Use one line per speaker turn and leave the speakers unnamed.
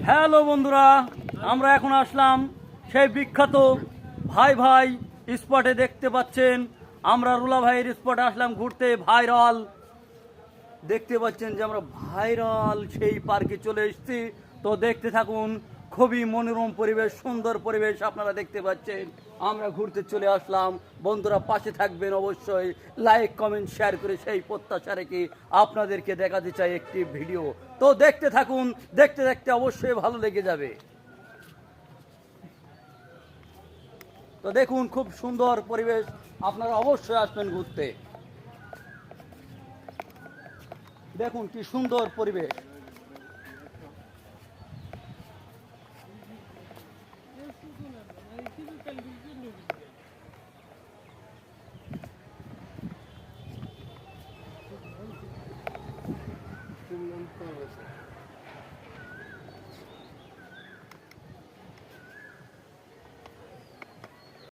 Hello বন্ধুরা, আমরা এখন আসলাম সেই বিখ্যাত ভাই ভাই স্পটে। দেখতে পাচ্ছেন আমরা রুলা ভাইয়ের স্পটে আসলাম ঘুরতে। ভাইরাল দেখতে পাচ্ছেন যে আমরা ভাইরাল সেই পার্কে চলে এসেছি। তো দেখতে থাকুন, খুবই মনোরম পরিবেশ, সুন্দর পরিবেশ আপনারা দেখতে পাচ্ছেন। আমরা ঘুরতে চলে আসলাম, বন্ধুরা পাশে থাকবেন অবশ্যই, লাইক কমেন্ট শেয়ার করে সেই প্রত্যাশা রেখে আপনাদেরকে দেখাতে চাই একটি ভিডিও। তো দেখতে থাকুন, দেখতে দেখতে অবশ্যই ভালো লেগে যাবে। তো দেখুন, খুব সুন্দর পরিবেশ, আপনারা অবশ্যই আসবেন ঘুরতে। দেখুন কি সুন্দর পরিবেশ।